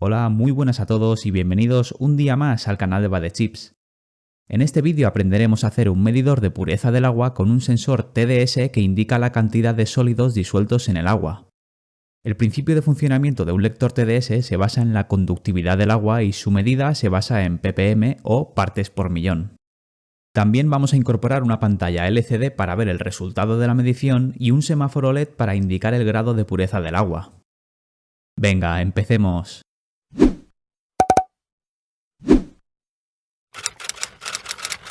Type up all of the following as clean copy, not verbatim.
Hola, muy buenas a todos y bienvenidos un día más al canal de Badechips. En este vídeo aprenderemos a hacer un medidor de pureza del agua con un sensor TDS que indica la cantidad de sólidos disueltos en el agua. El principio de funcionamiento de un lector TDS se basa en la conductividad del agua y su medida se basa en ppm o partes por millón. También vamos a incorporar una pantalla LCD para ver el resultado de la medición y un semáforo LED para indicar el grado de pureza del agua. Venga, empecemos.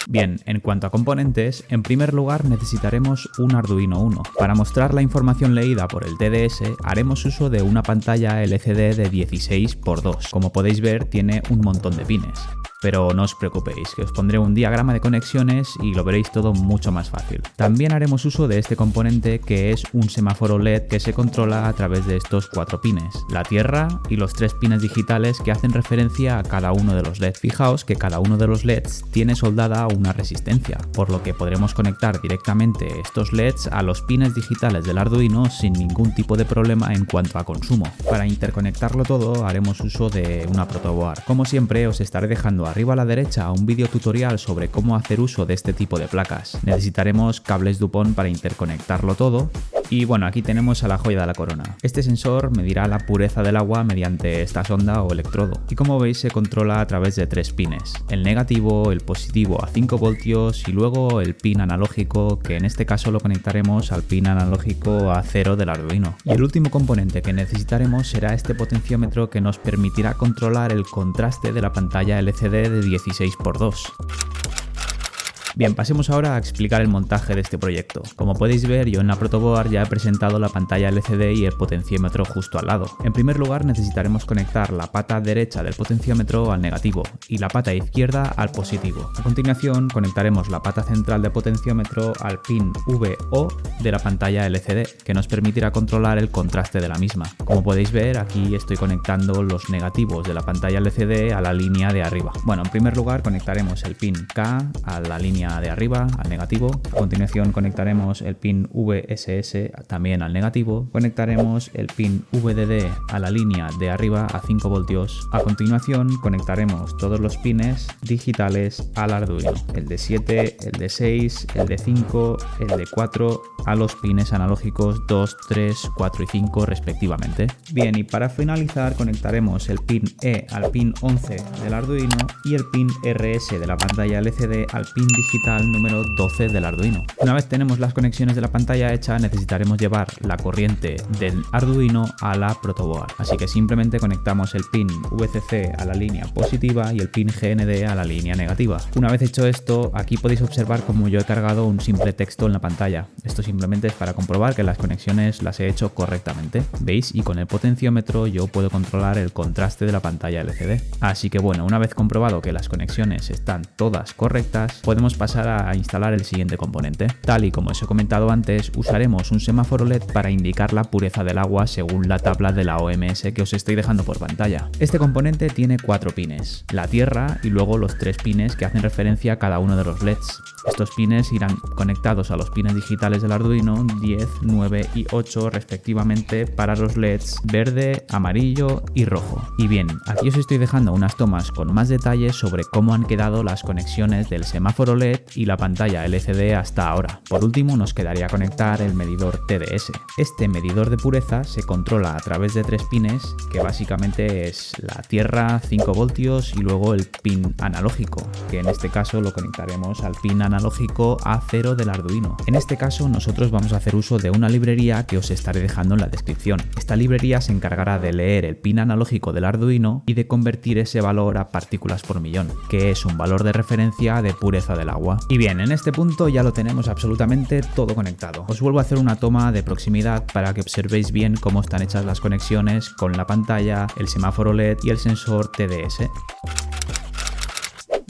Bien, en cuanto a componentes, en primer lugar necesitaremos un Arduino Uno. Para mostrar la información leída por el TDS, haremos uso de una pantalla LCD de 16×2. Como podéis ver, tiene un montón de pines. Pero no os preocupéis, que os pondré un diagrama de conexiones y lo veréis todo mucho más fácil. También haremos uso de este componente que es un semáforo LED que se controla a través de estos 4 pines, la tierra y los 3 pines digitales que hacen referencia a cada uno de los LEDs. Fijaos que cada uno de los LEDs tiene soldada una resistencia, por lo que podremos conectar directamente estos LEDs a los pines digitales del Arduino sin ningún tipo de problema en cuanto a consumo. Para interconectarlo todo haremos uso de una protoboard. Como siempre os estaré dejando arriba a la derecha un vídeo tutorial sobre cómo hacer uso de este tipo de placas. Necesitaremos cables Dupont para interconectarlo todo. Y bueno, aquí tenemos a la joya de la corona. Este sensor medirá la pureza del agua mediante esta sonda o electrodo. Y como veis se controla a través de 3 pines. El negativo, el positivo a 5 voltios y luego el pin analógico, que en este caso lo conectaremos al pin analógico a 0 del Arduino. Y el último componente que necesitaremos será este potenciómetro que nos permitirá controlar el contraste de la pantalla LCD de 16×2. Bien, pasemos ahora a explicar el montaje de este proyecto. Como podéis ver, yo en la protoboard ya he presentado la pantalla LCD y el potenciómetro justo al lado. En primer lugar necesitaremos conectar la pata derecha del potenciómetro al negativo y la pata izquierda al positivo. A continuación conectaremos la pata central del potenciómetro al pin VO de la pantalla LCD, que nos permitirá controlar el contraste de la misma. Como podéis ver, aquí estoy conectando los negativos de la pantalla LCD a la línea de arriba. Bueno, en primer lugar conectaremos el pin K a la línea de arriba al negativo. A continuación conectaremos el pin VSS también al negativo. Conectaremos el pin VDD a la línea de arriba a 5 voltios. A continuación conectaremos todos los pines digitales al Arduino. El de 7, el de 6, el de 5, el de 4 a los pines analógicos 2, 3, 4 y 5 respectivamente. Bien, y para finalizar conectaremos el pin E al pin 11 del Arduino y el pin RS de la pantalla LCD al pin digital número 12 del Arduino. Una vez tenemos las conexiones de la pantalla hecha, necesitaremos llevar la corriente del Arduino a la protoboard. Así que simplemente conectamos el pin VCC a la línea positiva y el pin GND a la línea negativa. Una vez hecho esto, aquí podéis observar cómo yo he cargado un simple texto en la pantalla. Esto simplemente es para comprobar que las conexiones las he hecho correctamente. ¿Veis? Y con el potenciómetro yo puedo controlar el contraste de la pantalla LCD. Así que bueno, una vez comprobado que las conexiones están todas correctas, podemos pasar a instalar el siguiente componente. Tal y como os he comentado antes, usaremos un semáforo LED para indicar la pureza del agua según la tabla de la OMS que os estoy dejando por pantalla. Este componente tiene 4 pines, la tierra y luego los 3 pines que hacen referencia a cada uno de los LEDs. Estos pines irán conectados a los pines digitales del Arduino 10, 9 y 8 respectivamente para los LEDs verde, amarillo y rojo. Y bien, aquí os estoy dejando unas tomas con más detalles sobre cómo han quedado las conexiones del semáforo LED y la pantalla LCD hasta ahora. Por último nos quedaría conectar el medidor TDS. Este medidor de pureza se controla a través de 3 pines, que básicamente es la tierra 5 voltios y luego el pin analógico, que en este caso lo conectaremos al pin analógico A0 del Arduino. En este caso nosotros vamos a hacer uso de una librería que os estaré dejando en la descripción. Esta librería se encargará de leer el pin analógico del Arduino y de convertir ese valor a partículas por millón, que es un valor de referencia de pureza del agua. Y bien, en este punto ya lo tenemos absolutamente todo conectado. Os vuelvo a hacer una toma de proximidad para que observéis bien cómo están hechas las conexiones con la pantalla, el semáforo LED y el sensor TDS.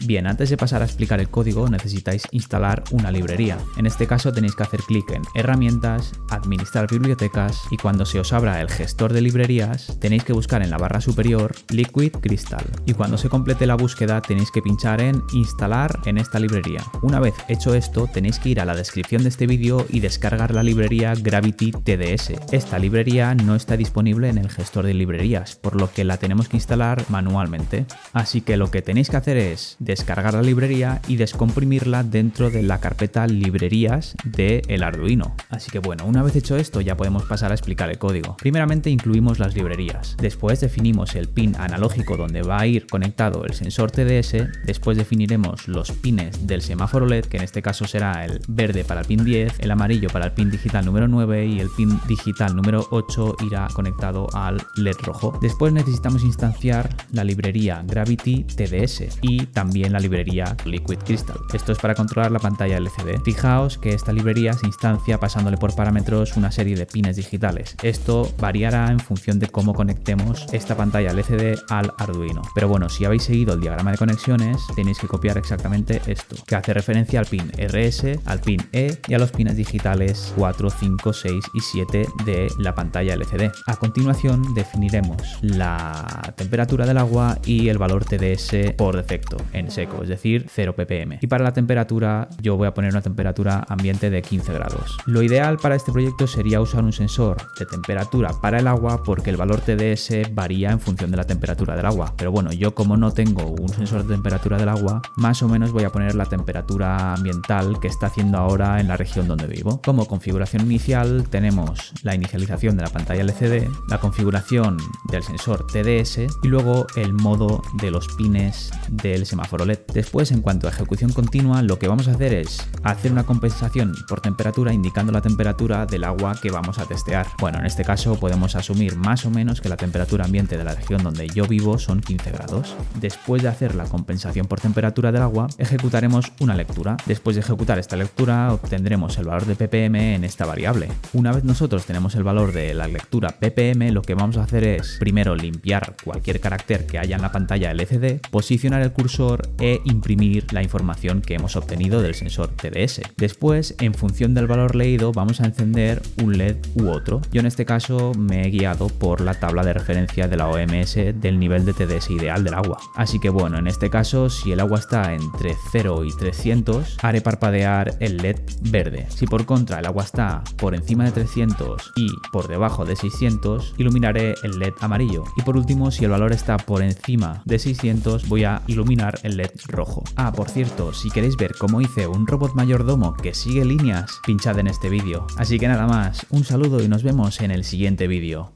Bien, antes de pasar a explicar el código necesitáis instalar una librería. En este caso tenéis que hacer clic en Herramientas, Administrar bibliotecas y cuando se os abra el gestor de librerías tenéis que buscar en la barra superior Liquid Crystal y cuando se complete la búsqueda tenéis que pinchar en Instalar en esta librería. Una vez hecho esto tenéis que ir a la descripción de este vídeo y descargar la librería Gravity TDS. Esta librería no está disponible en el gestor de librerías, por lo que la tenemos que instalar manualmente. Así que lo que tenéis que hacer es descargar la librería y descomprimirla dentro de la carpeta librerías del Arduino. Así que bueno, una vez hecho esto ya podemos pasar a explicar el código. Primeramente incluimos las librerías, después definimos el pin analógico donde va a ir conectado el sensor TDS, después definiremos los pines del semáforo LED, que en este caso será el verde para el pin 10, el amarillo para el pin digital número 9 y el pin digital número 8 irá conectado al LED rojo. Después necesitamos instanciar la librería Gravity TDS y también la librería Liquid Crystal. Esto es para controlar la pantalla LCD. Fijaos que esta librería se instancia pasándole por parámetros una serie de pines digitales. Esto variará en función de cómo conectemos esta pantalla LCD al Arduino. Pero bueno, si habéis seguido el diagrama de conexiones, tenéis que copiar exactamente esto, que hace referencia al pin RS, al pin E y a los pines digitales 4, 5, 6 y 7 de la pantalla LCD. A continuación definiremos la temperatura del agua y el valor TDS por defecto, en seco, es decir, 0 ppm. Y para la temperatura yo voy a poner una temperatura ambiente de 15 grados. Lo ideal para este proyecto sería usar un sensor de temperatura para el agua porque el valor TDS varía en función de la temperatura del agua. Pero bueno, yo como no tengo un sensor de temperatura del agua, más o menos voy a poner la temperatura ambiental que está haciendo ahora en la región donde vivo. Como configuración inicial tenemos la inicialización de la pantalla LCD, la configuración del sensor TDS y luego el modo de los pines del semáforo LED. Después, en cuanto a ejecución continua, lo que vamos a hacer es hacer una compensación por temperatura indicando la temperatura del agua que vamos a testear. Bueno, en este caso podemos asumir más o menos que la temperatura ambiente de la región donde yo vivo son 15 grados. Después de hacer la compensación por temperatura del agua, ejecutaremos una lectura. Después de ejecutar esta lectura, obtendremos el valor de ppm en esta variable. Una vez nosotros tenemos el valor de la lectura ppm, lo que vamos a hacer es primero limpiar cualquier carácter que haya en la pantalla LCD, posicionar el cursor e imprimir la información que hemos obtenido del sensor TDS. Después, en función del valor leído, vamos a encender un LED u otro. Yo en este caso me he guiado por la tabla de referencia de la OMS del nivel de TDS ideal del agua. Así que bueno, en este caso, si el agua está entre 0 y 300, haré parpadear el LED verde. Si por contra el agua está por encima de 300 y por debajo de 600, iluminaré el LED amarillo. Y por último, si el valor está por encima de 600, voy a iluminar el LED rojo. Ah, por cierto, si queréis ver cómo hice un robot mayordomo que sigue líneas, pinchad en este vídeo. Así que nada más, un saludo y nos vemos en el siguiente vídeo.